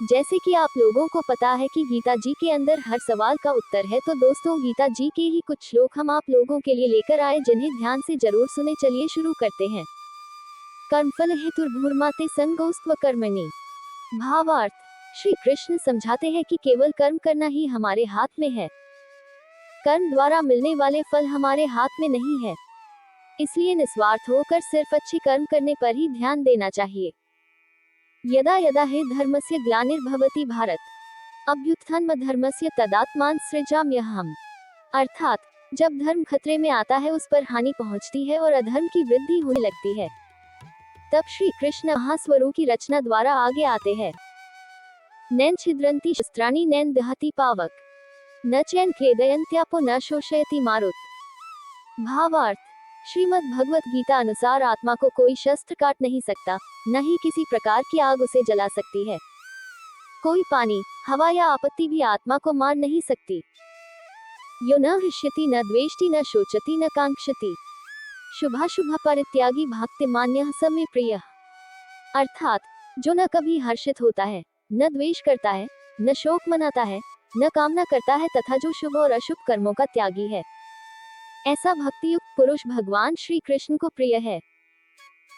जैसे कि आप लोगों को पता है कि गीता जी के अंदर हर सवाल का उत्तर है, तो दोस्तों गीता जी के ही कुछ श्लोक हम आप लोगों के लिए लेकर आए, जिन्हें ध्यान से जरूर सुने। चलिए शुरू करते हैं। कर्मफल हेतुर्भूर्माते संगोस्त्व कर्मणि। भावार्थ, श्री कृष्ण समझाते हैं कि केवल कर्म करना ही हमारे हाथ में है। कर्म द्वारा मिलने वाले फल हमारे हाथ में नहीं है, इसलिए निस्वार्थ होकर सिर्फ अच्छे कर्म करने पर ही ध्यान देना चाहिए। यदा यदा हि धर्मस्य ग्लानिर्भवति भारत, अभ्युत्थानमधर्मस्य तदात्मान सृजाम्यहम्। अर्थात, जब धर्म खतरे में आता है, उस पर हानि पहुंचती है और अधर्म की वृद्धि होने लगती है, तब श्री कृष्ण महास्वरों की रचना द्वारा आगे आते हैं। नैन छिद्रन्ति शस्त्राणि नैन दहति पावक, न चैन खेदयन्त्यापो न शोषयति मारुत। भावार्थ, श्रीमद् भगवत गीता अनुसार आत्मा को कोई शस्त्र काट नहीं सकता, न ही किसी प्रकार की आग उसे जला सकती है। कोई पानी, हवा या आपत्ति भी आत्मा को मार नहीं सकती। यो न हृष्यति न द्वेष्टि न शोचति न कांक्षति, शुभाशुभ परित्यागी भक्तिमान्यः स मे प्रियः। अर्थात, जो न कभी हर्षित होता है, न द्वेष करता है, न शोक मनाता है, न कामना करता है, तथा जो शुभ और अशुभ कर्मों का त्यागी है, ऐसा भक्तियुक्त पुरुष भगवान श्री कृष्ण को प्रिय है।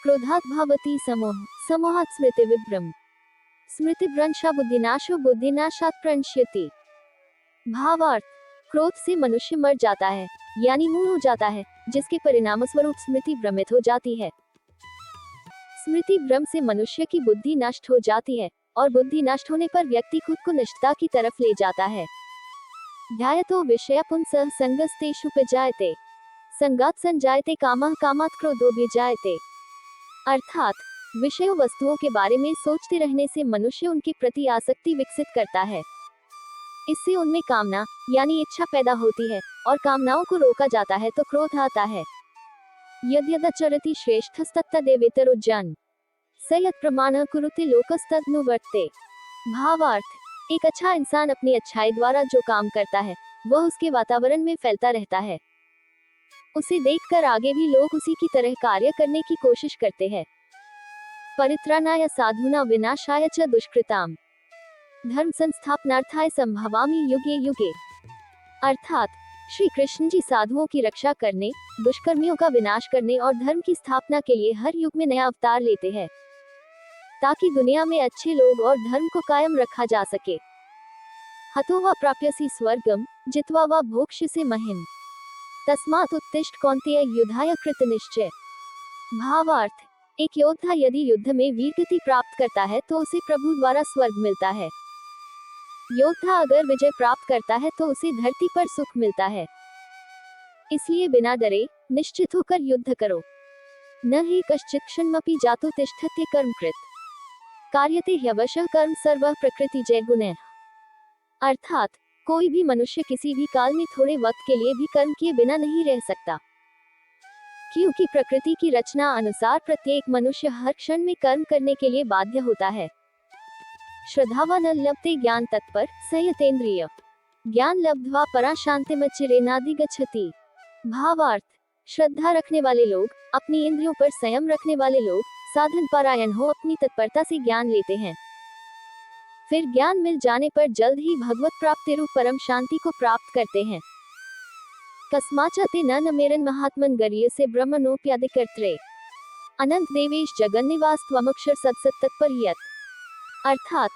क्रोधात् भवति समोह, समोहात् स्मृति विभ्रम, स्मृतिभ्रंशा बुद्धिनाशो बुद्धिनाशात् प्रणश्यति। भावार्थ, क्रोध से मनुष्य मर जाता है, यानी मूढ़ हो जाता है, जिसके परिणाम स्वरूप स्मृति भ्रमित हो जाती है। स्मृति भ्रम से मनुष्य की बुद्धि नष्ट हो जाती है, और बुद्धि नष्ट होने पर व्यक्ति खुद को निष्ठा की तरफ ले जाता है। ध्यायतो विषय पुंसः संगस्तेषुपजायते, संगात् संजायते कामः कामात् क्रोधो विजायते। अर्थात, विषय वस्तुओं के बारे में सोचते रहने से मनुष्य उनके प्रति आसक्ति विकसित करता है। इससे उनमें कामना यानी इच्छा पैदा होती है, और कामनाओं को रोका जाता है तो क्रोध आता है। यद्यदचरति श्रेष्ठस्तत्तदेवेतरोज्जन्, स यत् प्रमाणः कुरुते लोकस्तदनुवर्ते। भावार्थ, एक अच्छा इंसान अपनी अच्छाई द्वारा जो काम करता है, वह उसके वातावरण में फैलता रहता है। उसे देखकर आगे भी लोग उसी की तरह कार्य करने की कोशिश करते हैं। परित्राणाय साधूनां विनाशाय च दुष्कृताम्, धर्म संस्थापनार्थाय संभवामि युगे युगे। अर्थात, श्री कृष्ण जी साधुओं की रक्षा करने, दुष्कर्मियों का विनाश करने और धर्म की स्थापना के लिए हर युग में नया अवतार लेते हैं, ताकि दुनिया में अच्छे लोग और धर्म को कायम रखा जा सके। हतो वा प्राप्यसि स्वर्गम, जित्वा वा भोक्ष्यसि महिम, तस्मात् उत्तिष्ठ कौन्तेय युद्धाय कृतनिश्चय। भावार्थ, एक योद्धा यदि युद्ध में वीरगति प्राप्त करता है तो उसे प्रभु द्वारा स्वर्ग मिलता है। योद्धा अगर विजय प्राप्त करता है तो उसे धरती पर सुख मिलता है। इसलिए बिना डरे निश्चित होकर युद्ध करो। न हि कश्चित् क्षणमपि जातु तिष्ठत्य कर्मकृत, कार्यते ह्यवशः कर्म सर्वः प्रकृति जय गुणैः। अर्थात, कोई भी मनुष्य किसी भी काल में थोड़े वक्त के लिए भी कर्म किए बिना नहीं रह सकता, क्योंकि प्रकृति की रचना अनुसार प्रत्येक मनुष्य हर क्षण में कर्म करने के लिए बाध्य होता है। श्रद्धावान लभते ज्ञान तत्पर संयतेन्द्रिय, ज्ञान लब्ध्वा परा शांतिमच्चिरेनाधिगच्छति। भावार्थ, श्रद्धा रखने वाले लोग, अपनी इंद्रियों पर संयम रखने वाले लोग, साधन परायण हो अपनी तत्परता से ज्ञान लेते हैं। फिर ज्ञान मिल जाने पर जल्द ही भगवत प्राप्ति रूप परम शांति को प्राप्त करते हैं। कस्माचते न मेरन महात्मन गर्यसे ब्रह्मणोप्यादिकर्त्रे, अनंत देवेश जगन्निवास त्वमक्षर सत्सत तत्परियत। अर्थात,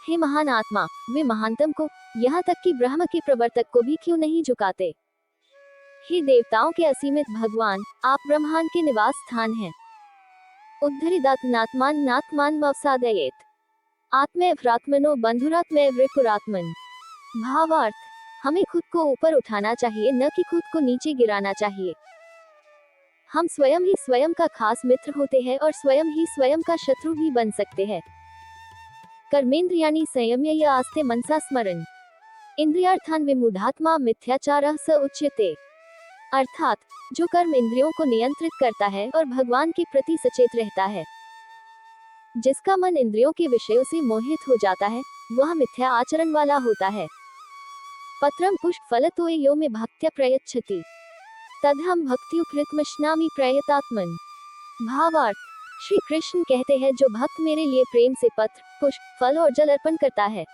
हे महान आत्मा, वे महानतम को, यहाँ तक कि ब्रह्म के प्रवर्तक को भी क्यों नहीं झुकाते। हे देवताओं के असीमित भगवान, आप ब्रह्मांड के निवास स्थान हैं। उद्धरिदात्मनात्मान नात्मान मवसादयेत, आत्मैव्रात्मनो बंधुरात्मैव रिपुरात्मन। भावार्थ, हमें खुद को ऊपर उठाना चाहिए, न कि खुद को नीचे गिराना चाहिए। हम स्वयं ही स्वयं का खास मित्र होते हैं और स्वयं ही स्वयं का शत्रु भी बन सकते हैं। कर्मेंद्रियाणि संयम्य आस्ते मनसा स्मरन्, इंद्रियार्थान विमूढ़ात्मा मिथ्याचारः स उच्यते। अर्थात, जो कर्म इंद्रियों को नियंत्रित करता है और भगवान के प्रति सचेत रहता है, जिसका मन इंद्रियों के विषयों से मोहित हो जाता है, वह मिथ्या आचरण वाला होता है। पत्रम पुष्प फलतो यो में भक्त्या प्रयच्छति, तदहम भक्त्युपहृतमश्नामि प्रयतात्मन। भावार्थ, श्री कृष्ण कहते हैं, जो भक्त मेरे लिए प्रेम से पत्र, पुष्प, फल और जल अर्पण करता है।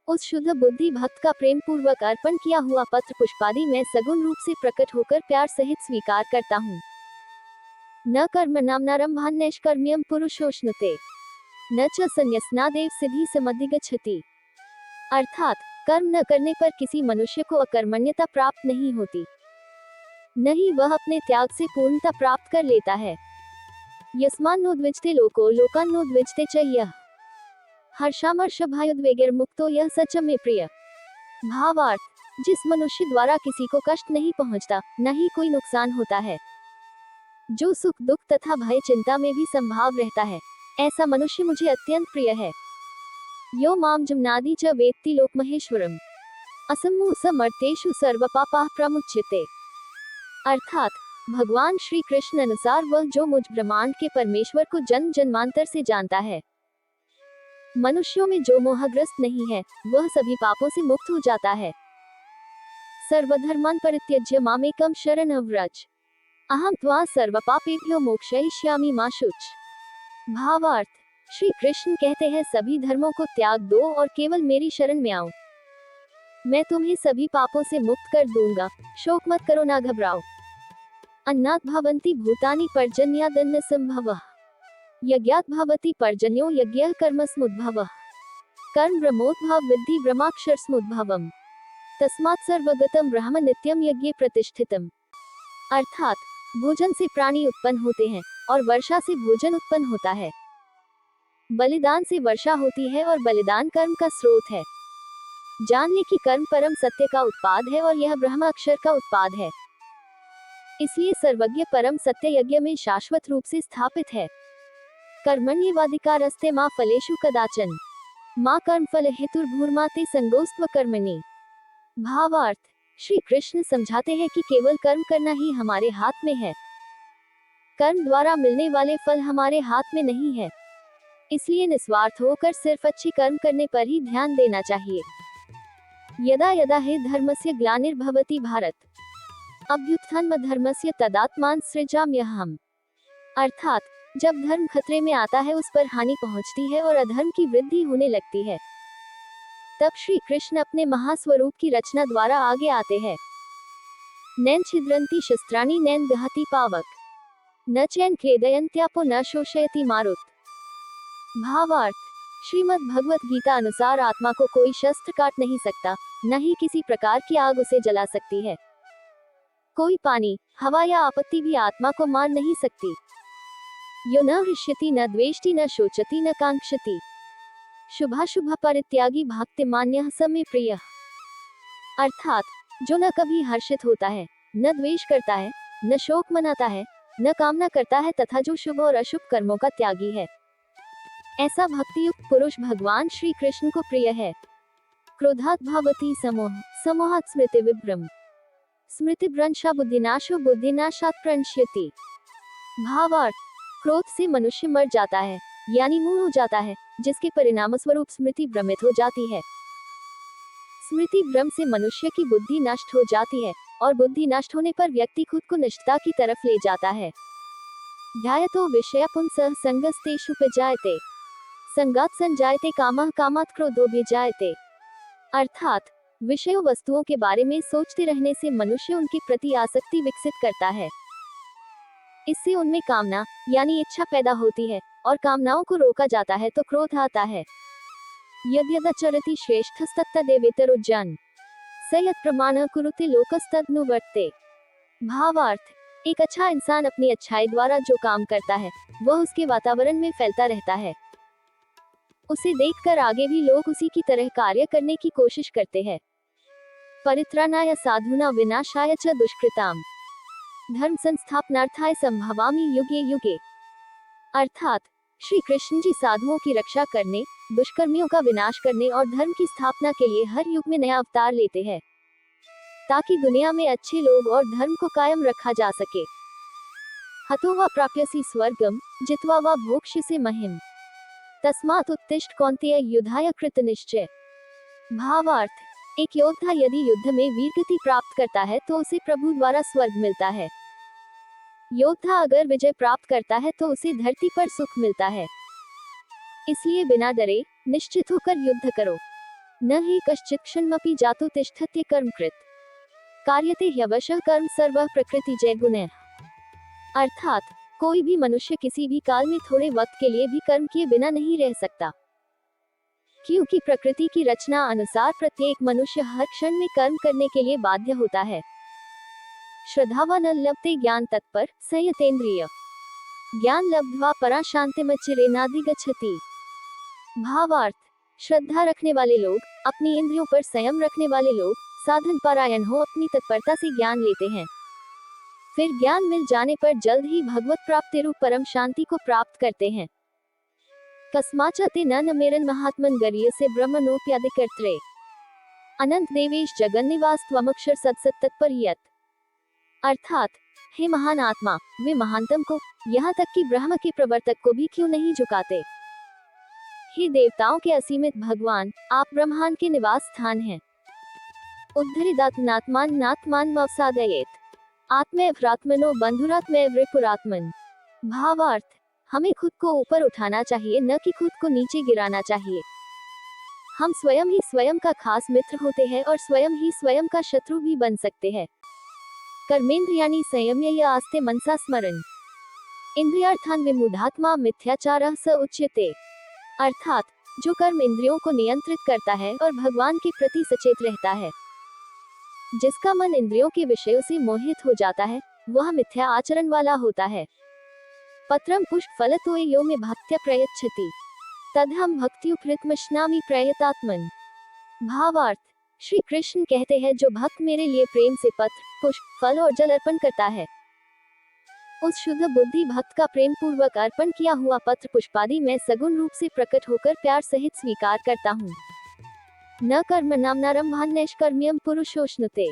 उस शुद्ध बुद्धि भक्त का प्रेम पूर्वक अर्पण किया हुआ पत्र पुष्पादि मैं सगुण रूप से प्रकट होकर प्यार सहित स्वीकार करता हूँ। न कर्मणामनारंभान् नैष्कर्म्यं पुरुषोश्नुते न च संन्यसनादेव सिद्धि समधिगच्छति। अर्थात कर्म न करने पर किसी मनुष्य को अकर्मण्यता प्राप्त नहीं होती, न ही वह अपने त्याग से पूर्णता प्राप्त कर लेता है। यस्मान्नोद्विजते लोको लोकान्नोद्विजते च यः हर्षामर्षभयोद्वेगैर्मुक्तो यः सच मे प्रिय। भावार्थ, जिस मनुष्य द्वारा किसी को कष्ट नहीं पहुंचता, न ही कोई नुकसान होता है, जो सुख दुख तथा भय चिंता में भी संभाव रहता है, ऐसा मनुष्य मुझे अत्यंत प्रिय है। यो माम जमनादि च वेत्ति लोक महेश्वरम असम्मु समर्थेषु सर्वपापाः प्रमुच्यते। अर्थात भगवान श्री कृष्ण अनुसार वह जो मुझ ब्रह्मांड के परमेश्वर को जन्म जन्मांतर से जानता है, मनुष्यों में जो मोहग्रस्त नहीं है, वह सभी पापों से मुक्त हो जाता है। सर्वधर्मान् परित्यज्य मामेकं शरणं व्रज अहं त्वा सर्वपापेभ्यो मोक्षयिष्यामि मा शुच। भावार्थ, श्री कृष्ण कहते हैं सभी धर्मों को त्याग दो और केवल मेरी शरण में आओ, मैं तुम्हें सभी पापों से मुक्त कर दूंगा। शोक मत करो, ना घबराओ। अन्नात् भवन्ति भूतानि पर्जन्यादन्न संभवः यज्ञात् भवति पर्जन्यो यज्ञः कर्मसमुद्भवः कर्म ब्रह्मोद्भव विद्धि ब्रह्माक्षरसमुद्भवम् तस्मात् सर्वगतं ब्रह्म नित्यं यज्ञे प्रतिष्ठितम्। अर्थात भोजन से प्राणी उत्पन्न होते हैं और वर्षा से भोजन उत्पन्न होता है। बलिदान से वर्षा होती है और बलिदान कर्म का स्रोत है। जान ले कि कर्म परम सत्य का उत्पाद है और यह ब्रह्म अक्षर का उत्पाद है। इसलिए सर्वज्ञ परम सत्य यज्ञ में शाश्वत रूप से स्थापित है। कर्मण्येवाधिकारस्ते मा फलेषु कदाचन मा कर्मफल हेतुर्भूर्माते संगोस्त्व कर्मणि। भावार्थ, श्री कृष्ण समझाते हैं कि केवल कर्म करना ही हमारे हाथ में है, कर्म द्वारा मिलने वाले फल हमारे हाथ में नहीं है। इसलिए निस्वार्थ होकर सिर्फ अच्छे कर्म करने पर ही ध्यान देना चाहिए। यदा यदा हि धर्मस्य ग्लानिर्भवति भारत अभ्युत्थानमधर्मस्य तदात्मान सृजाम्यहम्। अर्थात जब धर्म खतरे में आता है, उस पर हानि पहुंचती है और अधर्म की वृद्धि होने लगती है, तब श्री कृष्ण अपने महास्वरूप की रचना द्वारा आगे आते हैं। नैन छिद्रन्ति शस्त्राणि नैन दहति पावक न चैन खेदयन्त्यापो न शोषयति मारुत। भावार्थ, श्रीमद् भगवत गीता अनुसार आत्मा को कोई शस्त्र काट नहीं सकता, न ही किसी प्रकार की आग उसे जला सकती है। कोई पानी, हवा या आपत्ति भी आत्मा को मार नहीं सकती। यो न हृष्यति न द्वेष्टि न शोचति न कांक्षति शुभाशुभ परित्यागी भक्तिमान्यः स मे प्रियः। अर्थात जो न कभी हर्षित होता है, न द्वेष करता है, न शोक मनाता है, न कामना करता है तथा जो शुभ और अशुभ कर्मों का त्यागी है, ऐसा भक्तियुक्त पुरुष भगवान श्री कृष्ण को प्रिय है। क्रोधात् भवति समोह समोहात् स्मृति विभ्रम स्मृति भ्रंशा बुद्धिनाशो बुद्धिनाशात् प्रणश्यति। भावार्थ, क्रोध से मनुष्य मर जाता है, यानी मूढ़ हो जाता है, जिसके परिणाम स्वरूप स्मृति भ्रमित हो जाती है। स्मृति भ्रम से मनुष्य की बुद्धि नष्ट हो जाती है और बुद्धि नष्ट होने पर व्यक्ति खुद को निष्ठता की तरफ ले जाता है। ध्यायतो विषया पुंसः संगस्तेषु उपजायते संगात् संजायते कामः कामात् क्रोधो भिजायते। अर्थात विषयों वस्तुओं के बारे में सोचते रहने से मनुष्य उनके प्रति आसक्ति विकसित करता है। इससे उनमें कामना यानी इच्छा पैदा होती है और कामनाओं को रोका जाता है तो क्रोध आता है। यद्यदचरति श्रेष्ठस्तत्तदेवेतरोज्जन स यत् प्रमाणः कुरुते लोकस्तदनुवर्ते। भावार्थ, एक अच्छा इंसान अपनी अच्छाई द्वारा जो काम करता है, वह उसके वातावरण में फैलता रहता है। उसे देखकर आगे भी लोग उसी की तरह कार्य करने की कोशिश करते हैं। परित्राणाय साधूना विनाशाय च दुष्कृताम धर्म संस्थापनार्थाय संभवामि युगे युगे। अर्थात श्री कृष्ण जी साधुओं की रक्षा करने, दुष्कर्मियों का विनाश करने और धर्म की स्थापना के लिए हर युग में नया अवतार लेते हैं, ताकि दुनिया में अच्छे लोग और धर्म को कायम रखा जा सके। हतो वा प्राप्यसि स्वर्गम जित्वा वा भोक्ष्यसि महिम तस्मात् उत्तिष्ठ कौन्तेय युद्धाय कृतनिश्चय। भावार्थ, एक योद्धा यदि युद्ध में वीरगति प्राप्त करता है तो उसे प्रभु द्वारा स्वर्ग मिलता है। योद्धा अगर विजय प्राप्त करता है तो उसे धरती पर सुख मिलता है। इसलिए बिना डरे निश्चित होकर युद्ध करो। न हि कश्चित् क्षणमपि जातु तिष्ठत्य कर्मकृत् कार्यते ह्यवशः कर्म सर्वः प्रकृति जय गुणैः। अर्थात कोई भी मनुष्य किसी भी काल में थोड़े वक्त के लिए भी कर्म किए बिना नहीं रह सकता, क्योंकि प्रकृति की रचना अनुसार प्रत्येक मनुष्य हर क्षण में कर्म करने के लिए बाध्य होता है। श्रद्धावान लभते ज्ञान तत्पर संयतेन्द्रिय ज्ञान लब्ध्वा परा शांतिमच्चिरेनाधिगच्छति। भावार्थ, श्रद्धा रखने वाले लोग, अपनी इंद्रियों पर संयम रखने वाले लोग साधन परायण हो अपनी तत्परता से ज्ञान लेते हैं, फिर ज्ञान मिल जाने पर जल्द ही भगवत प्राप्ति रूप परम शांति को प्राप्त करते हैं। कस्माचते न मेरन महात्मन गर्य से ब्रह्मणोप्यादिकर्त्रे अनंत देवेश जगन्निवास त्वमक्षर सत्सत तत्परियत। अर्थात, हे महान आत्मा, वे महानतम को, यहाँ तक कि ब्रह्म के प्रवर्तक को भी क्यों नहीं झुकाते। हे देवताओं के असीमित भगवान, आप ब्रह्मांड के निवास स्थान हैं। उद्धरिदात्मनात्मान नात्मान मवसादयेत आत्मैव्रात्मनो बंधुरात्मैव रिपुरात्मन। भावार्थ, हमें खुद को ऊपर उठाना चाहिए, न कि खुद को नीचे गिराना चाहिए। हम स्वयं ही स्वयं का खास मित्र होते हैं और स्वयं ही स्वयं का शत्रु भी बन सकते हैं। कर्मेंद्रियाणि संयम्य आस्ते मनसा स्मरन् इंद्रियार्थान विमूढ़ात्मा मिथ्याचारः स उच्यते। अर्थात, जो कर्म इंद्रियों को नियंत्रित करता है और भगवान के प्रति सचेत रहता है, जिसका मन इंद्रियों के विषयों से मोहित हो जाता है, वह मिथ्या आचरण वाला होता है। पत्रम पुष्प फलतो यो में भक्त्या प्रयच्छति तदहम भक्त्युपृतमश्नामि प्रयतात्मन। भावार्थ, श्री कृष्ण कहते हैं, जो भक्त मेरे लिए प्रेम से पत्र, पुष्प, फल और जल अर्पण करता है, उस शुद्ध बुद्धि भक्त का प्रेम पूर्वक अर्पण किया हुआ पत्र पुष्पादि मैं सगुण रूप से प्रकट होकर प्यार सहित स्वीकार करता हूँ। न कर्म नामनारंभान नैष्कर्म्यम पुरुषोष्णुते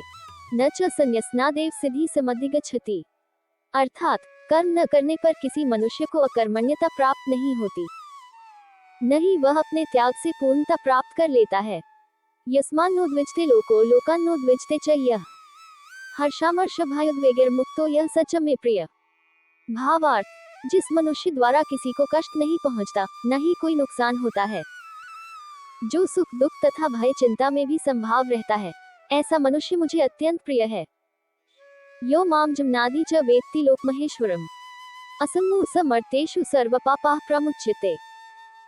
न च संन्यसनादेव सिद्धि समधिगच्छति। अर्थात, कर्म न करने पर किसी मनुष्य को अकर्मण्यता प्राप्त नहीं होती, न ही वह अपने त्याग से पूर्णता प्राप्त कर लेता है। यस्मान्नोद्विजते लोको लोकान्नोद्विजते च यः हर्षामर्षभयोद्वेगैर्मुक्तो यः स च मे प्रिय। भावार्थ, जिस मनुष्य द्वारा किसी को कष्ट नहीं पहुंचता, न ही कोई नुकसान होता है, जो सुख दुख तथा भय चिंता में भी संभाव रहता है, ऐसा मनुष्य मुझे अत्यंत प्रिय है। यो माम जमनादि च वेत्ति लोकमहेश्वरम असम्मु समर्तेषु सर्वपापाः प्रमुच्यते।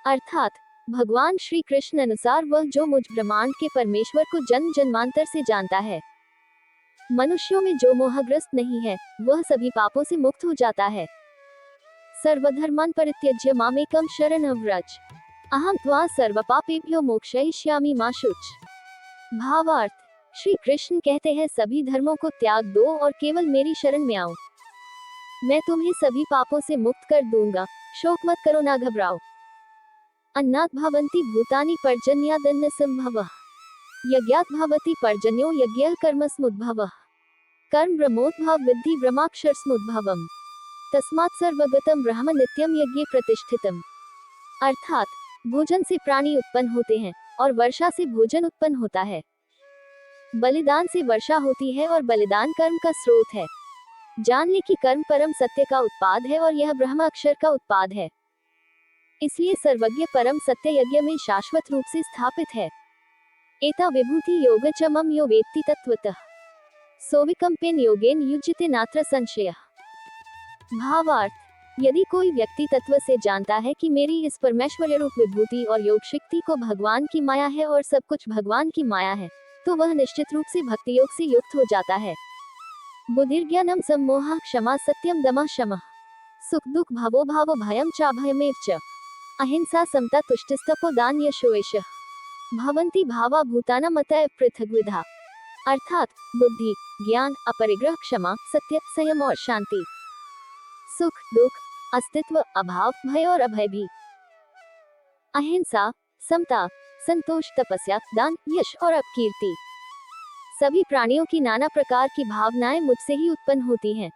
अर्थात, भगवान श्री कृष्ण अनुसार वह जो मुझ ब्रह्मांड के परमेश्वर को जन्म जन्मांतर से जानता है, मनुष्यों में जो मोहग्रस्त नहीं है, वह सभी पापों से मुक्त हो जाता है। सर्वधर्मान् परित्यज्य मामेकं शरणं व्रज अहं त्वा सर्वपापेभ्यो मोक्षयिष्यामि मा शुच। भावार्थ, श्री कृष्ण कहते हैं, सभी धर्मों को त्याग दो और केवल मेरी शरण में आओ, मैं तुम्हें सभी पापों से मुक्त कर दूंगा। शोक मत करो, ना घबराओ। अन्नात् भवन्ति भूतानि पर्जन्यादन्न संभवः यज्ञात् भवति पर्जन्यो यज्ञः कर्मसमुद्भवः कर्म ब्रह्मोद्भव विद्धि ब्रह्माक्षरसमुद्भवम् तस्मात् सर्वगतं ब्रह्म नित्यं यज्ञे प्रतिष्ठितम्। अर्थात, भोजन से प्राणी उत्पन्न होते हैं और वर्षा से भोजन उत्पन्न होता है। बलिदान से वर्षा होती है और बलिदान कर्म का स्रोत है। जान ले कि कर्म परम सत्य का उत्पाद है और यह ब्रह्म अक्षर का उत्पाद है। इसलिए सर्वज्ञ परम सत्य यज्ञ में शाश्वत रूप से स्थापित है। एता विभूति योग च मम यो वेत्ति तत्वतः सोविकम्पेन योगेन युज्यते नात्र संशयः। भावार्थ, यदि कोई व्यक्ति तत्व से जानता है कि मेरी इस परमेश्वर्य रूप विभूति और योग शक्ति को भगवान की माया है और सब कुछ भगवान की माया है, तो वह निश्चित रूप से भक्ति योग से युक्त हो जाता है। बुद्धिर्ज्ञानम सम्मोहः क्षमा सत्यम दमः शमः सुख दुख भवो भावो भयम चाभयमेव च अहिंसा समता तुष्टिस्तपो दान यशो यशः भवन्ति भावा भूतानाम् अतएव पृथग्विधा। अर्थात, बुद्धि, ज्ञान, अपरिग्रह, क्षमा, सत्य, संयम और शांति, सुख दुख, अस्तित्व, अभाव, भय और अभय भी, अहिंसा, समता, संतोष, तपस्या, दान, यश और अपकीर्ति, सभी प्राणियों की नाना प्रकार की भावनाएं मुझसे ही उत्पन्न होती हैं।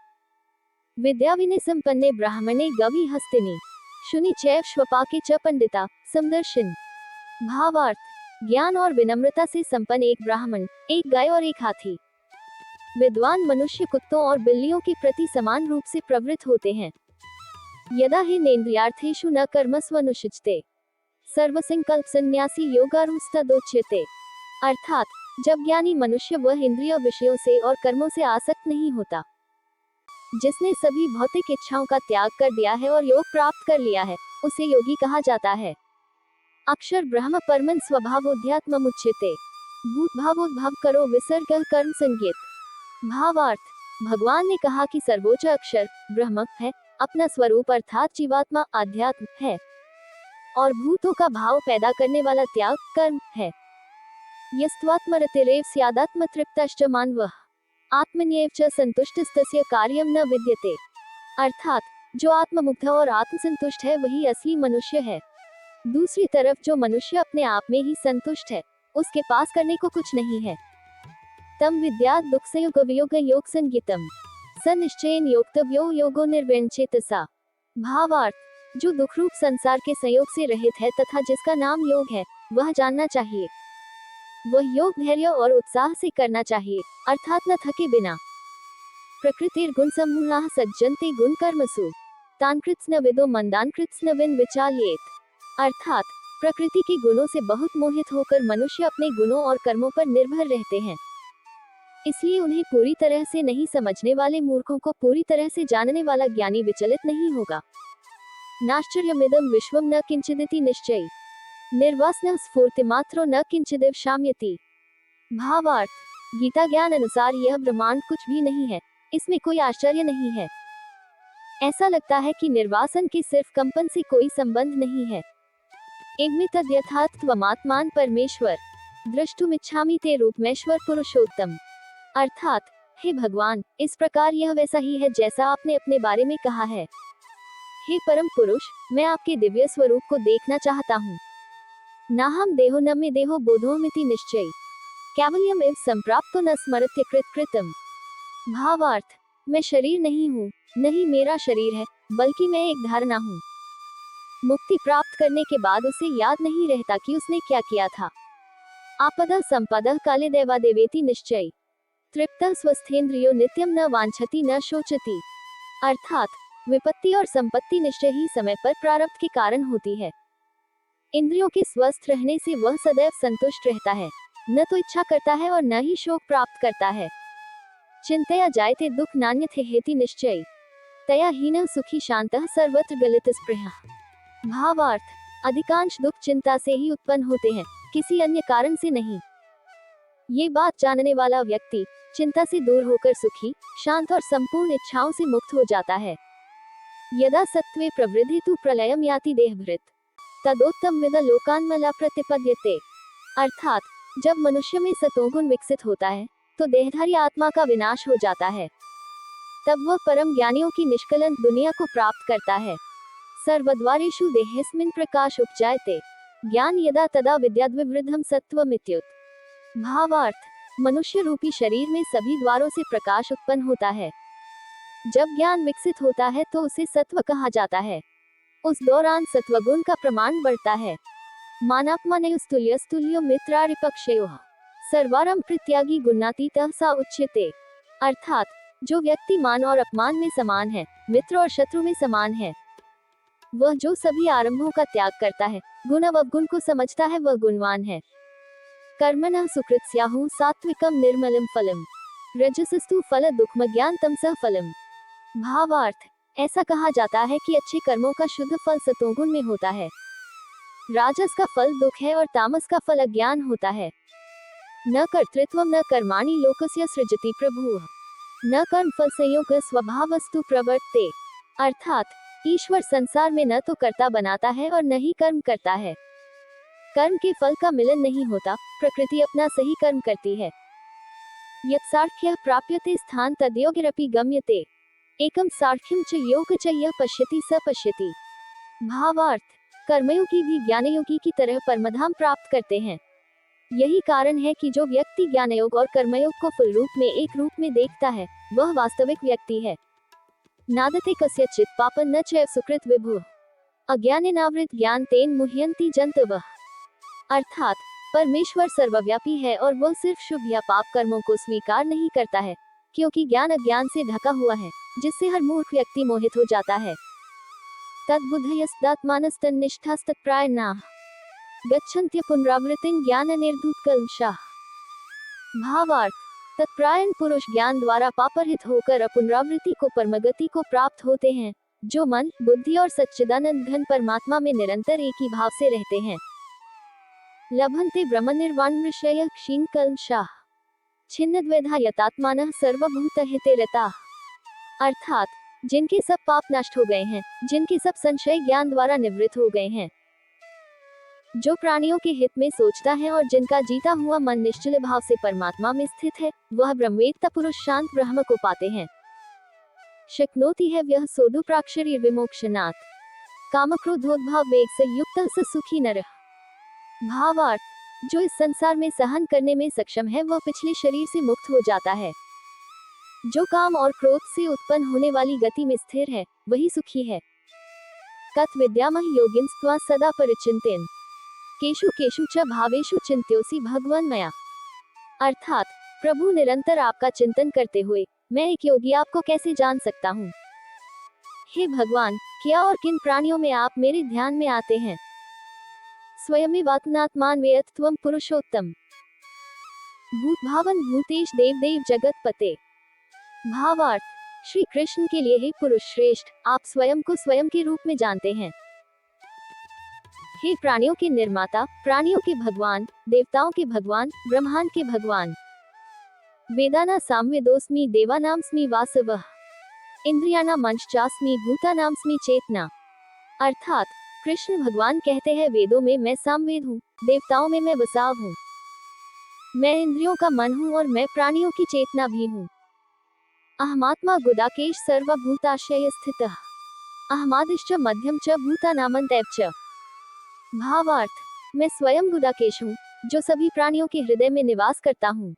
विद्या विनय संपन्ने ब्राह्मणे गवि हस्तिनी शुनि चैव श्वपाके च पंडिता समदर्शिन। भावार्थ, ज्ञान और विनम्रता से संपन्न एक ब्राह्मण, एक गाय और एक हाथी। विद्वान मनुष्य कुत्तों और बिल्लियों के प्रति समान रूप से प्रवृत्त होते हैं। यदा हि नेन्द्रियार्थेषु न कर्मस्वनुषिचते सर्वसंकल्प संन्यासी योगारूढ़स्तदोच्यते। अर्थात जब ज्ञानी मनुष्य वह इंद्रिय विषयों से और कर्मों से आसक्त नहीं होता, जिसने सभी भौतिक इच्छाओं का त्याग कर दिया है और योग प्राप्त कर लिया है, उसे योगी कहा जाता है। अक्षर ब्रह्म परमन स्वभावोध्यात्म मुच्यते। भूत भावोद्भव करो विसर्ग कर्म संज्ञित। भावार्थ, भगवान ने कहा कि सर्वोच्च अक्षर ब्रह्म है, अपना स्वरूप अर्थात जीवात्मा आध्यात्म है, और भूतों का भाव पैदा करने वाला त्याग कर्म है। यस्त्वात्मरतिरेव स्यादात्म तृप्तश्च मानवः आत्मन्येव च संतुष्टस्तस्य कार्यं न विद्यते। अर्थात जो आत्ममुग्ध और आत्मसंतुष्ट है वही असली मनुष्य है। दूसरी तरफ जो मनुष्य अपने आप में ही संतुष्ट है, उसके पास करने को कुछ नहीं है। तम विद्यात् दुःखसंयोग वियोग योग संज्ञितम स निश्चयेन योक्तव्यो योगो निर्विण्चेतसा। भावार्थ, जो दुख रूप संसार के संयोग से रहित है तथा जिसका नाम योग है, वह जानना चाहिए। वह योग धैर्य और उत्साह से करना चाहिए, अर्थात न थके बिना। प्रकृतिर गुण समूलाः सज्जन्ते गुण कर्मसु तान् कृत्स्न विदो मंदान् कृत्स्न विन विचाल्येत। अर्थात प्रकृति के गुणों से बहुत मोहित होकर मनुष्य अपने गुणों और कर्मों पर निर्भर रहते हैं, इसलिए उन्हें पूरी तरह से नहीं समझने वाले मूर्खों को पूरी तरह से जानने वाला ज्ञानी विचलित नहीं होगा। नाश्चर्यमिदं विश्वम न किंचिदिति निश्चयी निर्वासनः स्फूर्तिमात्रो न किंचिदिव शाम्यति। भावार्थ, गीता ज्ञान अनुसार यह ब्रह्मांड कुछ भी नहीं है, इसमें कोई आश्चर्य नहीं है। ऐसा लगता है कि निर्वासन के सिर्फ कंपन से कोई संबंध नहीं है। एवमितद्यथात्वमात्मान परमेश्वर द्रष्टुमिच्छामि ते रूपमेश्वर पुरुषोत्तम। अर्थात, हे भगवान, इस प्रकार यह वैसा ही है जैसा आपने अपने बारे में कहा है। हे परम पुरुष, मैं आपके दिव्य स्वरूप को देखना चाहता हूँ। नाहम देहो न मे देहो बोधोमिति निश्चय कैवल्यम एव संप्राप्तो न स्मरत्य कृत कृतम। भावार्थ, मैं शरीर नहीं हूँ, नहीं मेरा शरीर है, बल्कि मैं एक धारणा हूँ। मुक्ति प्राप्त करने के बाद उसे याद नहीं रहता कि उसने क्या किया था। आपदः संपदः काले दैवादेवेति निश्चय तृप्तः स्वस्थेन्द्रियो नित्यम न वांछति न शोचति। अर्थात विपत्ति और संपत्ति निश्चय ही समय पर प्रारब्ध के कारण होती है। इंद्रियों के स्वस्थ रहने से वह सदैव संतुष्ट रहता है, न तो इच्छा करता है और न ही शोक प्राप्त करता है। चिंतया जायते दुख नान्यथे हेति निश्चय तया हीनः सुखी शांतः सर्वत्र गलित स्पृहा। भावार्थ, अधिकांश दुख चिंता से ही उत्पन्न होते हैं, किसी अन्य कारण से नहीं। ये बात जानने वाला व्यक्ति चिंता से दूर होकर सुखी, शांत और संपूर्ण इच्छाओं से मुक्त हो जाता है। यदा सत्त्वे प्रवृद्धि तु प्रलयम याति देहभृत तदोत्तम विद लोकान्मला प्रतिपद्यते। अर्थात जब मनुष्य में सतोगुण विकसित होता है तो देहधारी आत्मा का विनाश हो जाता है, तब वह परम ज्ञानियों की निष्कलंक दुनिया को प्राप्त करता है। सर्वद्वारेषु देहेस्मिन् प्रकाश उपजायते ज्ञान यदा तदा विद्याद्विवृद्धम सत्त्वमित्युत। भावार्थ, मनुष्य रूपी शरीर में सभी द्वारों से प्रकाश उत्पन्न होता है। जब ज्ञान विकसित होता है तो उसे सत्व कहा जाता है। उस दौरान सत्वगुण का प्रमाण बढ़ता है। मानापमानयोस्तुल्यस्तुल्यो मित्रारिपक्षयोः सर्वारं प्रत्यागी गुणातीतः सा उच्यते। अर्थात जो व्यक्ति मान और अपमान में समान है, मित्र और शत्रु में समान है, वह जो सभी आरंभों का त्याग करता है, गुण अवगुण को समझता है, वह गुणवान है। कर्मणः सुकृत्स्याहुः सात्विकम निर्मलम फलम रजसस्तु फल दुःखम ज्ञान तमसः फलम। भावार्थ, ऐसा कहा जाता है कि अच्छे कर्मों का शुद्ध फल सतोगुण में होता है, राजस का फल दुख है और तामस का फल अज्ञान होता है। न कर्तृत्वम न कर्माणि लोकस्य सृजति प्रभुः न कर्म फल संयोग स्वभावस्तु प्रवर्ते। अर्थात ईश्वर संसार में न तो कर्ता बनाता है और न ही कर्म करता है। कर्म के फल का मिलन नहीं होता, प्रकृति अपना सही कर्म करती है। यत् सार्क्ष्यः प्राप्यते स्थान तद्योगिरपि गम्यते एकम सार्क्ष्यम च योग च यः पश्यति स पश्यति। भावार्थ, कर्मयोगी भी ज्ञानयोगी की तरह परमधाम प्राप्त करते हैं। यही कारण है कि जो व्यक्ति ज्ञानयोग और कर्मयोग को फल रूप में एक रूप में देखता है, वह वास्तविक व्यक्ति है। नादते कस्यचित् पापं न चैव सुकृत विभुः अज्ञानेनावृत ज्ञान तेन मुह्यन्ति जन्तवः। अर्थात परमेश्वर सर्वव्यापी है और वह सिर्फ शुभ या पाप कर्मों को स्वीकार नहीं करता है, क्योंकि ज्ञान अज्ञान से ढका हुआ है, जिससे हर मूर्ख व्यक्ति मोहित हो जाता है। तद्बुद्धयस्दात्मानस्तन्निष्ठास्तत्प्रायणाः गच्छन्त्य पुनरावृत्तिं ज्ञान निर्धूतकल्मषाः। भावार्थ, तत्परायण पुरुष ज्ञान द्वारा पापरहित होकर अपुनरावृत्ति को परमगति को प्राप्त होते हैं, जो मन, बुद्धि और सच्चिदानंद घन परमात्मा में निरंतर एक ही भाव से रहते हैं। लभन्ते ब्रह्म निर्वाण विषय क्षीण कल्मषाः छिन्नद्वैधा यतात्मानः सर्वभूत हिते रताः। अर्थात, जिनके सब पाप नष्ट हो गए हैं, जिनके सब संशय ज्ञान द्वारा निवृत्त हो गए हैं, जो प्राणियों के हित में सोचता है और जिनका जीता हुआ मन निश्चल भाव से परमात्मा में स्थित है, वह ब्रह्मवेत्ता पुरुष शांत ब्रह्म को पाते हैं। शक्नोति है व्यः सोऽदुप्राक्षरी विमोक्षणात् कामक्रोधोद्भव वेग से युक्त स सुखी नरः। भावार्थ, जो इस संसार में सहन करने में सक्षम है वह पिछले शरीर से मुक्त हो जाता है। जो काम और क्रोध से उत्पन्न होने वाली गति में स्थिर है, वही सुखी है। तत् विद्यामह योगिनस्त्वा सदा परिचिन्तेन केषु केषु च भावेषु चिन्त्योऽसि भगवन् मया। अर्थात, प्रभु निरंतर आपका चिंतन करते हुए मैं एक योगी आपको कैसे जान सकता हूँ। हे भगवान, क्या और किन प्राणियों में आप मेरे ध्यान में आते हैं। स्वयमेवात्मात्मान वेत्थ त्वं पुरुषोत्तम भूत भावन भूतेश देव देव जगत पते। भावार्थ, श्री कृष्ण के लिए हे पुरुष श्रेष्ठ, आप स्वयं को स्वयं के रूप में जानते हैं। हे प्राणियों के निर्माता, प्राणियों के भगवान, देवताओं के भगवान, ब्रह्मांड के भगवान। वेदाना सामवेदोस्मि देवानामस्मि वासवः इंद्रियाणां मंश्चास्मि भूतानामस्मि चेतना। अर्थात, कृष्ण भगवान कहते हैं, वेदों में मैं सामवेद हूँ, देवताओं में मैं वसाव हूँ, मैं इंद्रियों का मन हूँ और मैं प्राणियों की चेतना भी हूँ। अहमात्मा गुडाकेश सर्वभूताशय स्थितः अहमादिश्च मध्यम च भूतानामन्तैव च। भावार्थ, मैं स्वयं गुडाकेश हूँ, जो सभी प्राणियों के हृदय में निवास करता हूँ।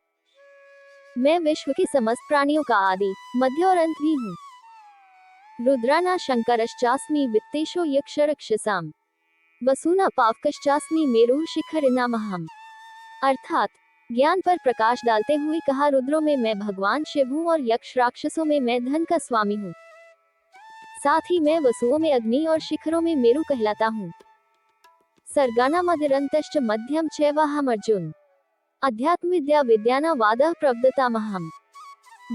मैं विश्व के समस्त प्राणियों का आदि, मध्य और अंत भी हूँ। रुद्राना शंकरश्चास्मि वित्तेशो यक्षरक्षसाम वसुना पावकश्चास्मि मेरुः शिखरिणामहम्। अर्थात, ज्ञान पर प्रकाश डालते हुए कहा, रुद्रों में मैं भगवान शिव हूँ और यक्ष राक्षसों में मैं धन का स्वामी हूँ। साथ ही मैं वसुओं में अग्नि और शिखरों में मेरु कहलाता हूँ। सर्गाना मदिरंतश्च मध्यम चैवाहम् अर्जुन अध्यात्म विद्या विद्याना वादः प्रवदतामहम्।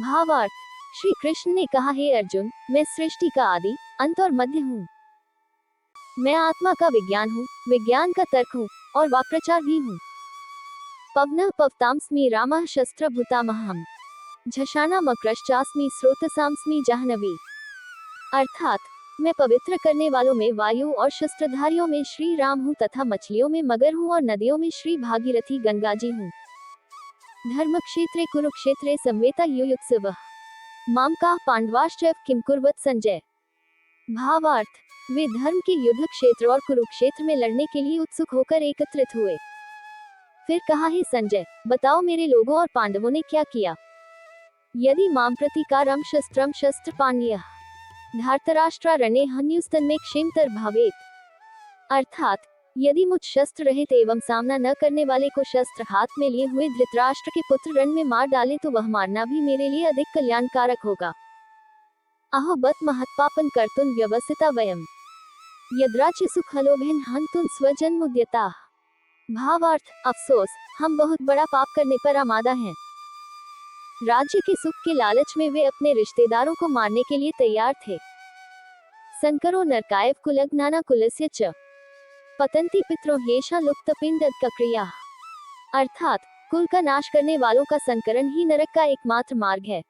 भावार्थ, श्री कृष्ण ने कहा, हे अर्जुन, मैं सृष्टि का आदि, अंत और मध्य हूँ। मैं आत्मा का विज्ञान हूँ, विज्ञान का तर्क हूँ और वाक्प्रचार भी हूँ। पवनः पवतामस्मि रामः शस्त्रभूतामहम् झषाना मक्रश्चास्मि स्रोतसामस्मि जाह्नवी। अर्थात, मैं पवित्र करने वालों में वायु और शस्त्रधारियों में श्री राम हूँ तथा मछलियों में मगर हूँ और नदियों में श्री भागीरथी गंगा जी हूँ। धर्म क्षेत्रे कुरुक्षेत्रे संवेता युयुत्सवः माम का पांडवाश्च किम कुर्वत संजय। भावार्थ, वे धर्म के युद्ध क्षेत्र और कुरुक्षेत्र में लड़ने के लिए उत्सुक होकर एकत्रित हुए। फिर कहा, हे संजय, बताओ मेरे लोगों और पांडवों ने क्या किया। यदि माम प्रतिकारम शस्त्रम शस्त्र पाण्यः धार्तराष्ट्रारण्ये हन्युस्तन्मे क्षेमतर भावेत। अर्थात, यदि मुझ शस्त्र रहित एवं सामना न करने वाले को शस्त्र हाथ में लिए हुए धृतराष्ट्र के पुत्र रण में मार डाले तो वह मारना भी मेरे लिए अधिक कल्याणकारक होगा। अहो बत महत्पापन कर्तुं व्यवसिता वयम् यद्राच्य सुखलोभेन हन्तुं स्वजन्मुद्यताः। भावार्थ, अफसोस, हम बहुत बड़ा पाप करने पर आमादा हैं। राज्य के सुख के लालच में वे अपने रिश्तेदारों को मारने के लिए तैयार थे। संकरो नरकायव कुलग्नाना कुलस्य च पतंती पितरो येषा लुप्त पिंडक्रिया। अर्थात, कुल का नाश करने वालों का संकरण ही नरक का एकमात्र मार्ग है।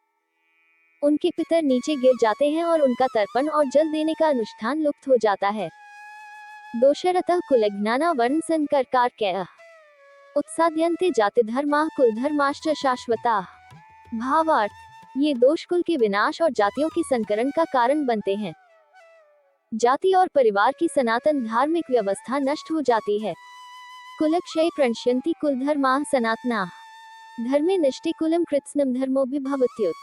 उनके पितर नीचे गिर जाते हैं और उनका तर्पण और जल देने का अनुष्ठान लुप्त हो जाता है। दोषरतः कुलज्ञाना वर्ण संकरकारकैः उत्साद्यन्ते जाति धर्माः कुलधर्माश्च शाश्वताः। भावार्थ, ये दोष कुल के विनाश और जातियों के संकरण का कारण बनते हैं। जाति और परिवार की सनातन धार्मिक व्यवस्था नष्ट हो जाती है। कुलक्षय प्रणश्यन्ति कुलधर्माः सनातनाः धर्मे नष्टे कुलम कृत्स्नम धर्मोऽभिभवत्युत।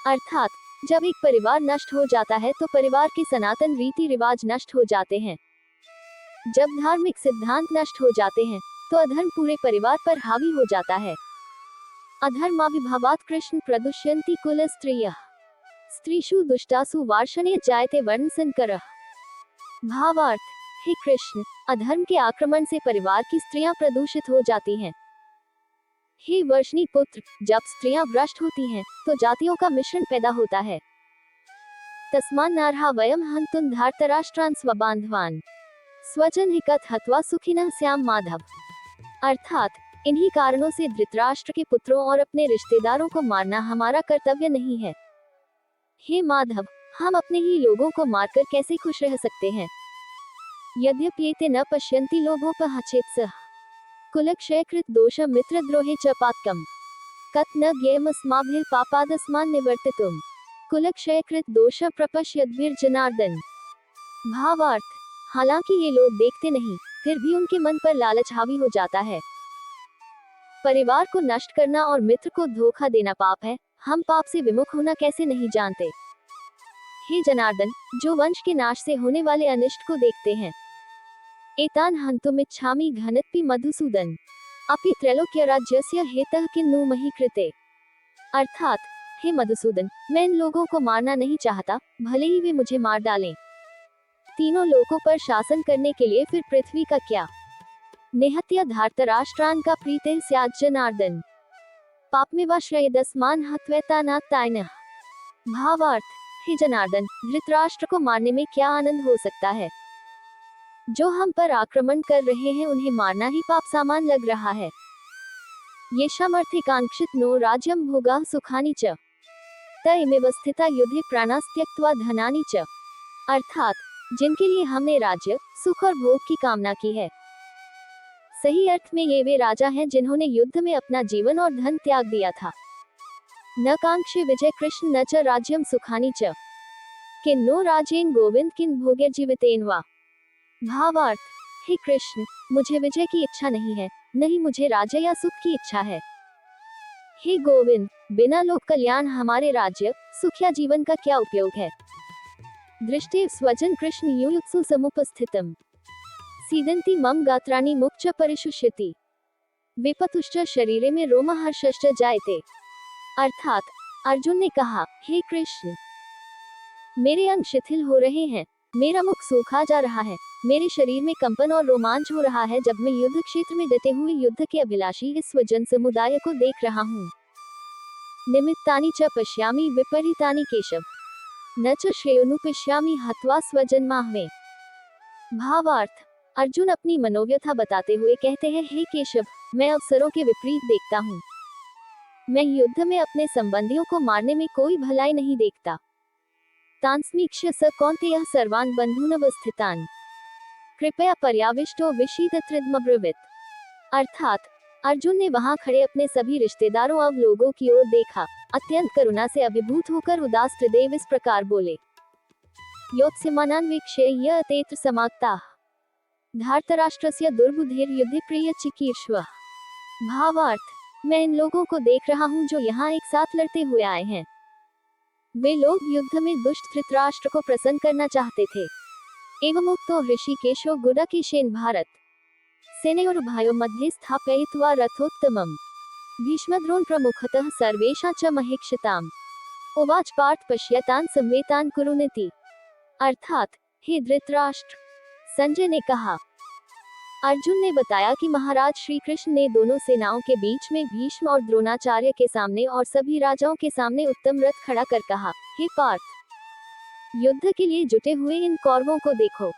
अर्थात, जब एक परिवार नष्ट हो जाता है तो परिवार के सनातन रीति रिवाज नष्ट हो जाते हैं। जब धार्मिक सिद्धांत नष्ट हो जाते हैं तो अधर्म पूरे परिवार पर हावी हो जाता है। अधर्माविभावात् कृष्ण प्रदुष्यन्ति कुल स्त्रियः स्त्रीषु दुष्टासु वार्षणे जायते वर्ण संकरः। भावार्थ, हे कृष्ण, अधर्म के आक्रमण से परिवार की स्त्रियां प्रदूषित हो जाती हैं। हे वर्षणी पुत्र, जब स्त्रियां भ्रष्ट होती हैं, तो जातियों का मिश्रण पैदा होता है। तस्मान् नार्हा वयं हन्तुं धार्तराष्ट्रान् स्वबान्धवान् स्वजन हिकत हत्वा सुखिनः स्याम माधव। अर्थात, इन्हीं कारणों से धृतराष्ट्र के पुत्रों और अपने रिश्तेदारों को मारना हमारा कर्तव्य नहीं है। हे माधव, हम अपने ही लोगों को मारकर कैसे खुश रह सकते हैं? यद्यप्येते न पश्यन्ति लोभोपहचेत्सः कुलक्षयकृत दोषं मित्रद्रोहे च पातकम् कत न ज्ञेयमस्माभिः पापादस्मान् निवर्तितुम् कुलक्षयकृत दोष प्रपश्यद्भिर्जनार्दन। भावार्थ, हालांकि ये लोग देखते नहीं, फिर भी उनके मन पर लालच हावी हो जाता है। परिवार को नष्ट करना और मित्र को धोखा देना पाप है, हम पाप से विमुख होना कैसे नहीं जानते। हे जनार्दन, जो वंश के नाश से होने वाले अनिष्ट को देखते हैं। एतान हन्तुमिच्छामि घनत्पि मधुसूदन अपि त्रैलोक्य राज्यस्य हेतः किन्नु मही कृते। अर्थात, हे मधुसूदन, मैं इन लोगों को मारना नहीं चाहता, भले ही वे मुझे मार डालें। तीनों लोकों पर शासन करने के लिए फिर पृथ्वी का क्या? निहत्य धार्तराष्ट्रान् का प्रीतिः स्यात् जनार्दन पापमेवाश्रयेदस्मान् हत्वैतानात्तायनः। भावार्थ, हे जनार्दन, धृतराष्ट्र को मारने में क्या आनंद हो सकता है? जो हम पर आक्रमण कर रहे हैं उन्हें मारना ही पाप सामान लग रहा है। येषामर्थिकांक्षित नो राज्यं भोगाः सुखानि च त इमेव स्थिता युद्धे प्राणास्त्यक्त्वा धनानि च। अर्थात, जिनके लिए हमने राज्य, सुख और भोग की कामना की है। सही अर्थ में ये वे राजा हैं जिन्होंने युद्ध में अपना जीवन और धन त्याग दिया था। न कांक्षे विजय कृष्ण न च राज्यम सुखानि च किन्नो राज्येन गोविंद किन भोगैर्जीवितेन वा। भावार्थ, हे कृष्ण, मुझे विजय की इच्छा नहीं है, नहीं मुझे राज्य या सुख की इच्छा है। हे गोविंद, बिना लोक कल्याण हमारे राज्य, सुख या जीवन का क्या उपयोग है। दृष्टे स्वजन कृष्ण युयुत्सु समुपस्थितम सीदंती मम गात्राणि मुक्च परिशुष्यति विपतुश्च शरीरे में रोमहर्षश्च जायते। अर्थात, अर्जुन ने कहा, हे कृष्ण, मेरे अंग शिथिल हो रहे हैं, मेरा मुख सूखा जा रहा है, मेरे शरीर में कंपन और रोमांच हो रहा है जब मैं युद्ध क्षेत्र में डटे हुए युद्ध के अभिलाषी इस स्वजन समुदाय को देख रहा हूँ। निमित्तानि च पश्यामि विपरीतानि केशव न च श्रेयोनुपश्यामि हत्वा स्वजन्माह्वे। भावार्थ, अर्जुन अपनी मनोव्यथा बताते हुए कहते हैं, हे केशव, मैं अवसरों के विपरीत देखता हूँ। मैं युद्ध में अपने संबंधियों को मारने में कोई भलाई नहीं देखता। तान्स्मीक्ष्य स कौन्तेयः सर्वान् बन्धूनवस्थितान् कृपया पर्याविष्टो विषीदत्रिदमब्रवीत्। अर्थात, अर्जुन ने वहां खड़े अपने सभी रिश्तेदारों और लोगों की ओर देखा, अत्यंत करुणा से अभिभूत होकर उदास हृदय इस प्रकार बोले, योत्स्यमानान्वीक्ष्य य अतेत्र समाक्ताः धार्तराष्ट्रस्य दुर्बुद्धिर्युद्धे प्रिय चिकीर्ष्वः। भावार्थ, मैं इन लोगों को देख रहा हूँ जो यहाँ एक साथ लड़ते हुए आए हैं। वे लोग युद्ध में दुष्ट धृतराष्ट्र को प्रसन्न करना चाहते थे। एवं उक्तो ऋषिकेशो गुडाकेशेन भारत सेनयोरुभयोः मध्ये स्थापयित्वा रथोत्तमम् भीष्मद्रोण प्रमुखतः सर्वेषां च महेक्षिताम् उवाच पार्थ पश्यतान् संवेतान् कुरुनिति। अर्थात, हे धृतराष्ट्र, संजय ने कहा, अर्जुन ने बताया कि महाराज श्री कृष्ण ने दोनों सेनाओं के बीच में भीष्म और द्रोणाचार्य के सामने और सभी राजाओं के सामने उत्तम रथ खड़ा कर कहा, हे पार्थ, युद्ध के लिए जुटे हुए इन कौरवों को देखो।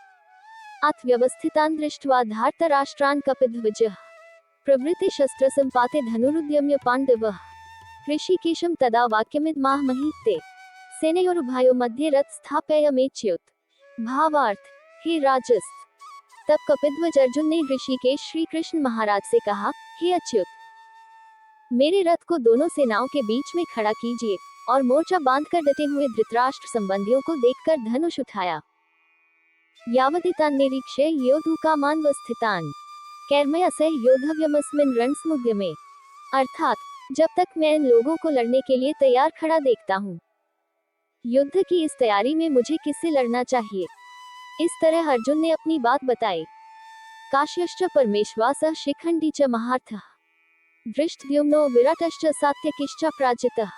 अथ व्यवस्थितान् दृष्ट्वा धार्तराष्ट्रान् कपिध्वजः प्रवृत्ति शस्त्र संपाते धनुरुद्यम्य पांडवः ऋषिकेशं तदा वाक्यमिदमाह महीते सेनयोरुभयोः मध्ये रथ स्थापयामेच्युत। भावार्थ, हे राजस्, तब कपिध्वज अर्जुन ने ऋषिकेश श्री कृष्ण महाराज से कहा, हे अच्युत, मेरे रथ को दोनों सेनाओं के बीच में खड़ा कीजिए और मोर्चा बांधकर डटे हुए धृतराष्ट्र संबंधियों को देखकर धनुष उठाया। यावदितान् निरीक्ष्य योद्धुकामानवस्थितान् कैर्मया सह योद्धव्यमस्मिन् रणसमुद्यमे। अर्थात, जब तक मैं इन लोगों को लड़ने के लिए तैयार खड़ा देखता हूँ। युद्ध की इस तैयारी में मुझे किससे लड़ना चाहिए? इस तरह अर्जुन ने अपनी बात बताई। काश्यश्च परमेश्वासः शिखंडी च महार्थः धृष्टद्युम्नो विराटश्च सात्यकिश्च प्राजितः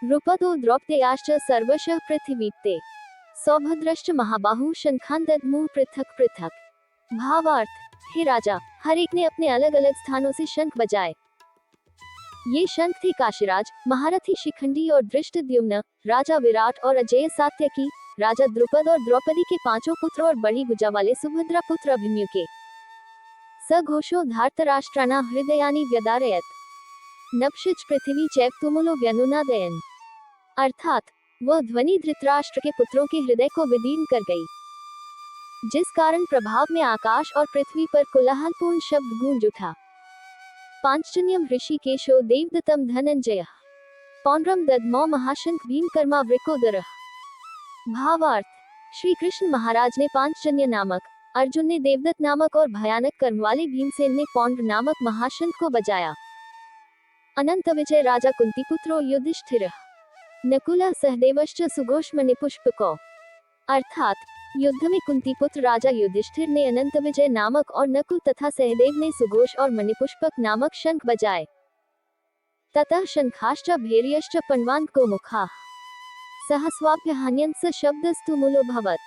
रूपदो द्रौपदेयाश्च सर्वशः पृथिवीप्ते सौभद्रश्च महाबाहु शंखान् दद्मुः पृथक् पृथक्। भावार्थ, हे राजा, हर एक ने अपने अलग अलग स्थानों से शंख बजाए। ये शंख थे काशीराज, महारथी शिखंडी और धृष्टद्युम्न, राजा विराट और अजेय सात्यकी, राजा द्रुपद और द्रौपदी के पांचों पुत्र और बड़ी भुजा वाले सुभद्रा पुत्र अभिमन्यु के। स घोषो धार्तराष्ट्राणा हृदयानि व्यदारयत, नभशिच पृथ्वी चैव तुमुलो व्यनुनादयन। अर्थात, वह ध्वनि धृतराष्ट्र के पुत्रों के हृदय को विदीर्ण कर गई, जिस कारण प्रभाव में आकाश और पृथ्वी पर कोलाहलपूर्ण शब्द गूंज उठा। पांचजन्यम ऋषिकेशो देवदत्तम धनंजय, पौंड्रम दद्मो महाशंख भीमकर्मा वृकोदर। भावार्थ, श्री कृष्ण महाराज ने पांचजन्य नामक, अर्जुन ने देवदत्त नामक और भयानक कर्म वाले भीमसेन ने पौंड्र नामक महाशंख को बजाया। अनंत विजय राजा कुंती पुत्रो युधिष्ठिर, नकुला सहदेवश्च सुघोषमणिपुष्पको। अर्थात, युद्ध में कुंती पुत्र राजा युधिष्ठिर ने अनंत विजय नामक और नकुल तथा सहदेव ने सुघोष और मणिपुष्पक नामक शंख बजाए। ततः शंखाश्च भैर्यश्च पण्वान् गोमुखाः सहस्वाभ्य हन्यन्स शब्दस्तु मूलो भवत।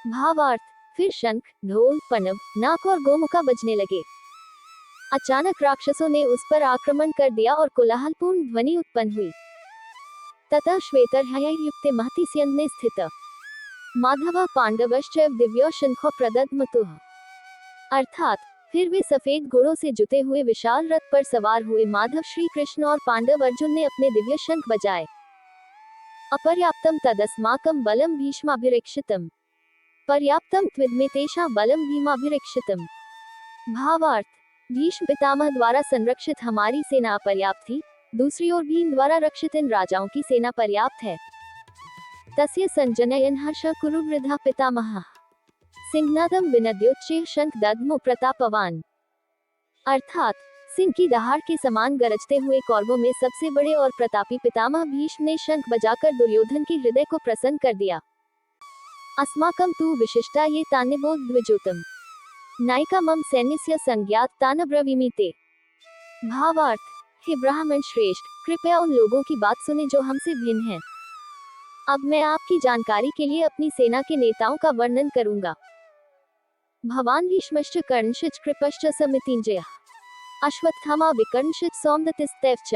भावार्थ, फिर शंख, ढोल, पनव, नाक और गोमुखा बजने लगे। अचानक राक्षसों ने उस पर आक्रमण कर दिया और कोलाहलपूर्ण ध्वनि उत्पन्न हुई। ततः श्वेतर्हययुक्ते महति स्यन्दने स्थित माधव पांडवश्चैव दिव्यो शंखो प्रदद्मतुः। अर्थात, फिर वे सफेद घोड़ों से जुते हुए विशाल रथ पर सवार हुए माधव श्री कृष्ण और पांडव अर्जुन ने अपने दिव्य शंख बजाए। अपर्याप्तम तदस्माकं बलम भीष्माभिरक्षितम, पर्याप्तम त्विद्मे तेषां बलम भीमाभिरक्षितम। भावार्थ, भीष्म पितामह द्वारा संरक्षित हमारी सेना अपर्याप्त थी, दूसरी ओर भीम द्वारा रक्षित इन राजाओं की सेना पर्याप्त है। तस्य संजनयन् हर्ष कुरु वृद्धा पितामहः, सिंहनादम विनद्योच्चैः शंख दद्मो प्रतापवान। अर्थात, सिंह की दहाड़ के समान गरजते हुए कौरवों में सबसे बड़े और प्रतापी पितामह भीष्म ने शंख बजाकर दुर्योधन के हृदय को प्रसन्न कर दिया। अस्माकं तु विशिष्टा ये तान्यबोध द्विजोतम, नायिका मम सैन्यस्य संज्ञात तान ब्रवीमि ते। भावार्थ, हे ब्राह्मण श्रेष्ठ, कृपया उन लोगों की बात सुने जो हमसे भिन्न हैं। अब मैं आपकी जानकारी के लिए अपनी सेना के नेताओं का वर्णन करूंगा। भवान भीष्मश्च कर्णश्च कृपश्च समितिंजयः, अश्वत्थामा विकर्णश्च सौमदत्तिस्तैश्च।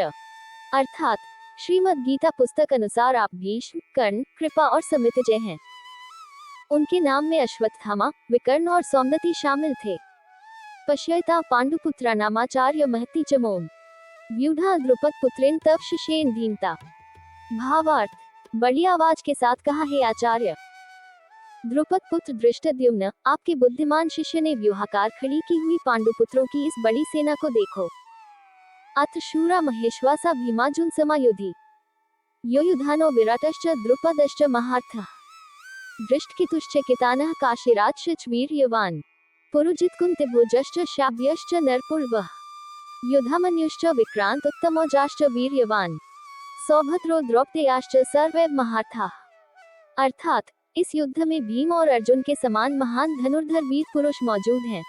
अर्थात, श्रीमद् गीता पुस्तक अनुसार आप भीष्म, कर्ण, कृपा और समितिजय हैं। उनके नाम में अश्वत्थामा, विकर्ण और सौमदत्ति शामिल थे। पश्यता पांडुपुत्रा नामाचार्य महति च मोम, व्यूढ़ा द्रुपद पुत्रेण तव शिष्येन धीमता। भावार्थ, बड़ी आवाज के साथ कहा, हे आचार्य द्रुपद पुत्र धृष्टद्युम्न, आपके बुद्धिमान शिष्य ने व्यूहाकार खड़ी की हुई पांडुपुत्रों की इस बड़ी सेना को देखो। अथ शूरा महेश्वासा भीमार्जुन समायुधि, योयुधानो विराटश्च द्रुपदश्च महार्थः, दृष्टकेतुश्च कितानः काशीराजश्च वीर्यवान्, पुरुजित कुन्तिभोजश्च शाव्यश्च नरपुर्वः, युधामन्युश्च विक्रांत उत्तमोजाश्च वीर्यवान्, सौभद्रो द्रौपदेयाश्च सर्वैव महार्थाः। अर्थात, इस युद्ध में भीम और अर्जुन के समान महान धनुर्धर वीर पुरुष मौजूद हैं।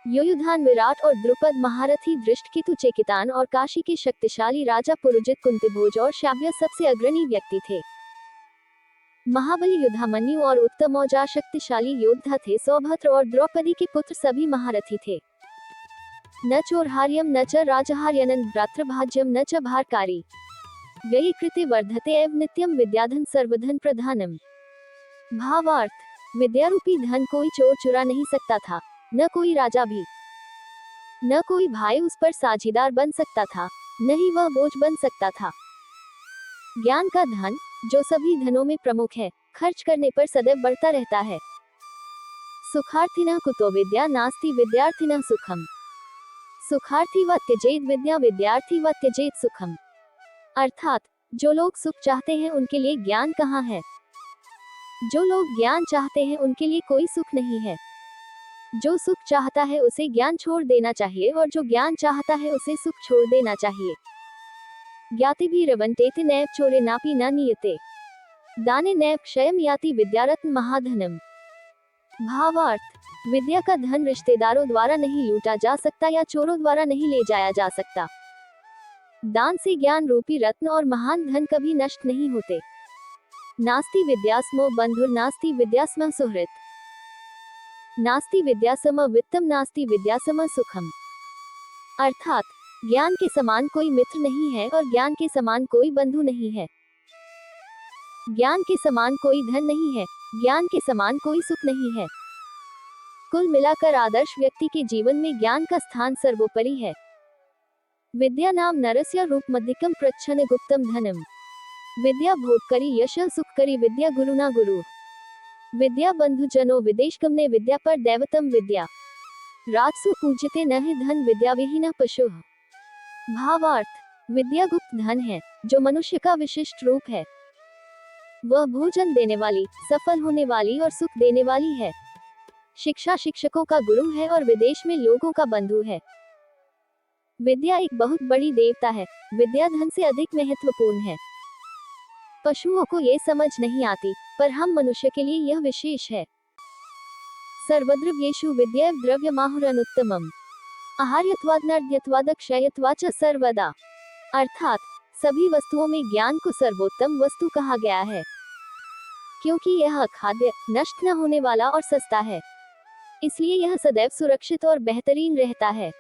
योयुधान विराट और द्रुपद महारथी, दृष्टकेतु चेकितान और काशी के शक्तिशाली राजा पुरुजित कुंतिभोज और शाव्य सबसे अग्रणी व्यक्ति थे। महाबली युधामन्यु और उत्तमौजा शक्तिशाली योद्धा थे। सौभद्र और द्रौपदी के पुत्र सभी महारथी थे। न चोरहार्यम न च राजहार्यनन भ्रातृभाज्यम न च भारकारी, व्ययी कृते वर्धते एव नित्यम विद्याधन सर्वधन प्रधानम। भावार्थ, विद्यारूपी धन कोई चोर चुरा नहीं सकता था, न कोई राजा भी, न कोई भाई उस पर साझीदार बन सकता था, न ही वह बोझ बन सकता था। ज्ञान का धन, जो सभी धनों में प्रमुख है, खर्च करने पर सदैव बढ़ता रहता है। सुखार्थिनः कुतो विद्या नास्ति विद्यार्थिनः सुखम, सुखार्थी व त्यजेत विद्या विद्यार्थी व त्यजेत सुखम। अर्थात, जो लोग सुख चाहते हैं उनके लिए ज्ञान कहाँ है, जो लोग ज्ञान चाहते हैं उनके लिए कोई सुख नहीं है। जो सुख चाहता है उसे ज्ञान छोड़ देना चाहिए और जो ज्ञान चाहता है उसे सुख छोड़ देना चाहिए। ज्ञाति भी रवंतेति नैव चोरे नापि न नियते, दाने नैव क्षयम याति विद्यारत्न महाधनम। भावार्थ, विद्या का धन रिश्तेदारों द्वारा नहीं लूटा जा सकता या चोरों द्वारा नहीं ले जाया जा सकता। दान से ज्ञान रूपी रत्न और महान धन कभी नष्ट नहीं होते। नास्ति विद्यास्मो बंधुर नास्ति विद्यास्म सुहृत। नास्ति विद्या सम वित्तम नास्ति विद्या सम सुखम। अर्थात ज्ञान के समान कोई मित्र नहीं है और ज्ञान के समान कोई बंधु नहीं है। ज्ञान के समान कोई धन नहीं है, ज्ञान के समान कोई सुख नहीं है। कुल मिलाकर आदर्श व्यक्ति के जीवन में ज्ञान का स्थान सर्वोपरि है। विद्या नाम नरस्य रूप मध्यकम प्रच्छन गुप्तम धनम। विद्या भोग करी यश सुख करी विद्या गुरुना गुरु। विद्या बंधु जनो विदेश गमने विद्या पर दैवतम विद्या। राजसु पूजते न है धन विद्या विहीन पशु। भावार्थ, विद्या गुप्त धन है जो मनुष्य का विशिष्ट रूप है। वह भोजन देने वाली, सफल होने वाली और सुख देने वाली है। शिक्षा शिक्षकों का गुरु है और विदेश में लोगों का बंधु है। विद्या एक बहुत बड़ी देवता है। विद्या धन से अधिक महत्वपूर्ण है। पशुओं को ये समझ नहीं आती, पर हम मनुष्य के लिए यह विशेष है। सर्वद्रव्येषु विद्या द्रव्यमाहुरनुत्तमम्। आहार्यत्वादनर्ध्यत्वादक्षयत्वाच सर्वदा। अर्थात सभी वस्तुओं में ज्ञान को सर्वोत्तम वस्तु कहा गया है, क्योंकि यह अखाद्य, नष्ट न होने वाला और सस्ता है। इसलिए यह सदैव सुरक्षित और बेहतरीन रहता है।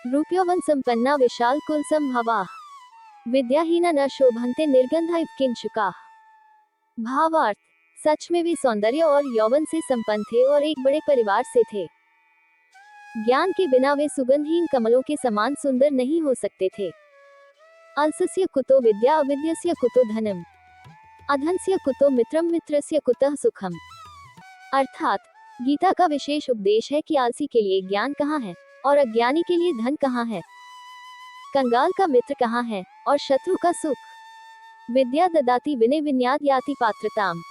रूप्यौवन संपन्ना विशाल कुल संभवा। विद्याहीना न शोभन्ते निर्गंधा इव किंचुका। भावार्थ, सच में वे सौंदर्य और यौवन से संपन्न थे और एक बड़े परिवार से थे। ज्ञान के बिना वे सुगंधहीन कमलों के समान सुंदर नहीं हो सकते थे। अलसस्य कुतो विद्या अविद्यस्य कुतो धनम। अधनस्य कुतो मित्रम मित्रस्य कुतः सुखम। अर्थात गीता का विशेष उपदेश है कि आलसी के लिए ज्ञान कहाँ है और अज्ञानी के लिए धन कहाँ है। कंगाल का मित्र कहाँ है और शत्रु का सुख। विद्या ददाति विनय विन्याद याति पात्रताम।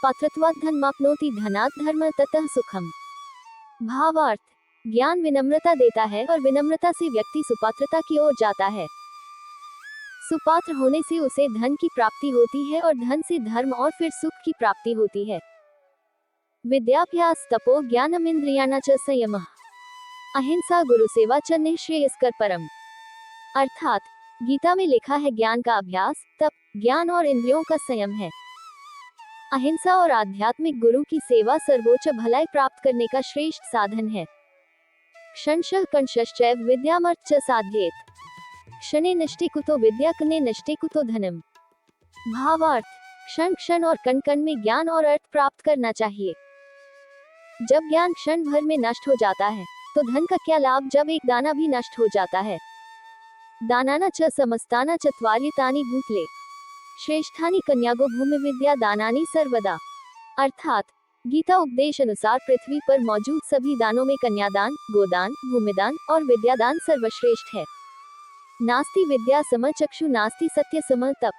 पात्रत्वात् धनमाप्नोति धनात् धर्म ततः सुखम। भावार्थ, ज्ञान विनम्रता देता है और विनम्रता से व्यक्ति सुपात्रता की ओर जाता है। सुपात्र होने से उसे धन की प्राप्ति होती है और धन से धर्म और फिर सुख की प्राप्ति होती है। विद्याभ्यास तपो ज्ञानम इंद्रियाणा च संयमः। अहिंसा गुरु सेवा च निःश्रेयस्कर परम। अर्थात गीता में लिखा है ज्ञान का अभ्यास, तप, ज्ञान और इंद्रियों का संयम है। अहिंसा और आध्यात्मिक गुरु की सेवा सर्वोच्च भलाई प्राप्त करने का श्रेष्ठ साधन है। क्षणशः कणशश्चैव विद्यामर्थ च साध्येत। क्षणे नष्टे कुतो विद्या कणे नष्टे कुतो धनम। भावार्थ, क्षण क्षण और कण कण में ज्ञान और अर्थ प्राप्त करना चाहिए। जब ज्ञान क्षण भर में नष्ट हो जाता है तो धन का क्या लाभ जब एक दाना भी नष्ट हो जाता है। दानाना च समस्ताना चत्वार्यतानि भूतले। श्रेष्ठानि कन्यागो भूमि विद्या दानानि सर्वदा। अर्थात गीता उपदेश अनुसार पृथ्वी पर मौजूद सभी दानों में कन्यादान, गोदान, भूमिदान और विद्यादान सर्वश्रेष्ठ है। नास्ति विद्या सम चक्षु नास्ति सत्य सम तप।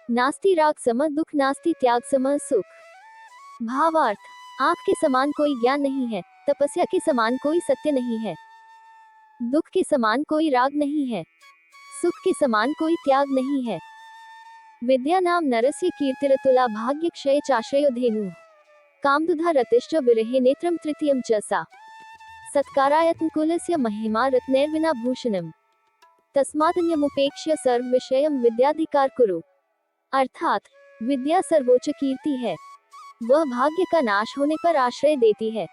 नास्ति राग सम दुख नास्ति त्याग सम सुख। भावार्थ, आँख के समान कोई ज्ञान नहीं है, तपस्या के समान कोई सत्य नहीं है, दुख के समान कोई राग नहीं है, सुख के समान कोई त्याग नहीं है। विद्या नाम नरस्य कीर्तिरतुला भाग्य क्षय चाश्रयो धेनु। कामदुधा रतिश्च विरहे नेत्रम तृतीयम च सा। सत्कारायत्न कुलस्य महिमा रत्नैर्विना भूषणम। तस्मादन्यमुपेक्ष्य सर्व विषयम विद्याधिकार कुरु। अर्थात विद्या सर्वोच्च कीर्ति है। वह भाग्य का नाश होने पर आश्रय देती है।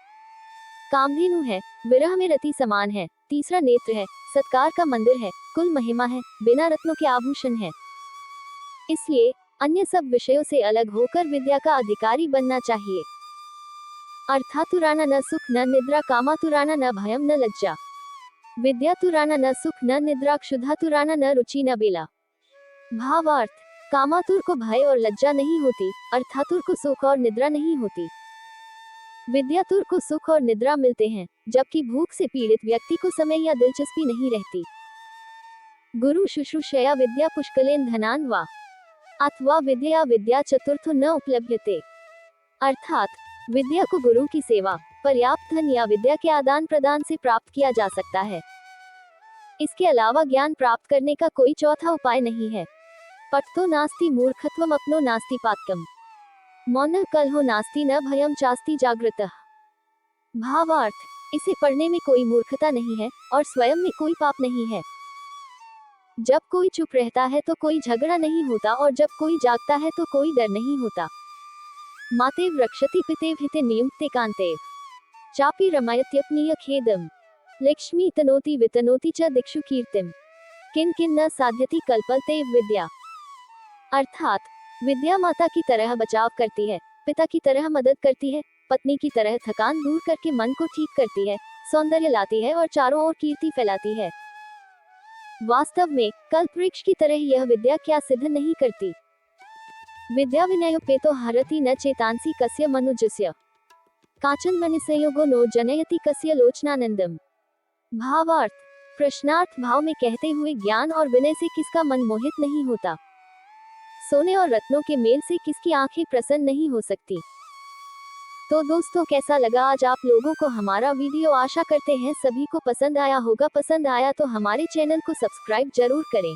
कामधेनु है, विरह में रति समान है, तीसरा नेत्र है, सत्कार का मंदिर है, कुल महिमा है, बिना रत्नों के आभूषण है। इसलिए अन्य सब विषयों से अलग होकर विद्या का अधिकारी बनना चाहिए। अर्थातुराना न सुख न निद्रा कामातुराना न भयम न लज्जा। विद्यातुराना न सुख न निद्रा क्षुधातुराना न रुचि न बेला। भावार्थ, कामातुर को भय और लज्जा नहीं होती, अर्थातुर को सुख और निद्रा नहीं होती। विद्यातुर को सुख और निद्रा मिलते हैं, जबकि भूख से पीड़ित व्यक्ति को समय या दिलचस्पी नहीं रहती। गुरु शुश्रूषया विद्या पुष्कलेन धनान वा अथवा विद्या विद्या चतुर्थो न उपलभ्यते। अर्थात विद्या को गुरु की सेवा, पर्याप्त धन या विद्या के आदान प्रदान से प्राप्त किया जा सकता है। इसके अलावा ज्ञान प्राप्त करने का कोई चौथा उपाय नहीं है। पठतो नास्ति मूर्खत्वम अपनो नास्ति पातकम। मौन कलहो नास्ति न भयम चास्ति जागृतः। भावार्थ, इसे पढ़ने में कोई मूर्खता नहीं है और स्वयं में कोई पाप नहीं है। जब कोई चुप रहता है तो कोई झगड़ा नहीं होता और जब कोई जागता है तो कोई डर नहीं होता। मातेव रक्षति पितेव हिते नियुक्ते कांतेव। चापी रमयत्यप्नीय खेदम लक्ष्मी तनोति वितनोति च दिक्षु कीर्तिम किन किन न साध्यति कल्पते विद्या। अर्थात विद्या माता की तरह बचाव करती है, पिता की तरह मदद करती है, पत्नी की तरह थकान दूर करके मन को ठीक करती है, सौंदर्य लाती है और चारों ओर कीर्ति फैलाती है। वास्तव में कल्प वृक्ष की तरह यह विद्या क्या सिद्ध नहीं करती। विद्या विनयोपेतो हरति न चेतांसी कस्य मनुजस्य काचन मनिसंयोगो नो जनयति कस्य लोचनानंदम। भावार्थ, प्रश्नार्थ भाव में कहते हुए ज्ञान और विनय से किसका मन मोहित नहीं होता, सोने और रत्नों के मेल से किसकी आंखें प्रसन्न नहीं हो सकती। तो दोस्तों, कैसा लगा आज आप लोगों को हमारा वीडियो। आशा करते हैं सभी को पसंद आया होगा। पसंद आया तो हमारे चैनल को सब्सक्राइब जरूर करें।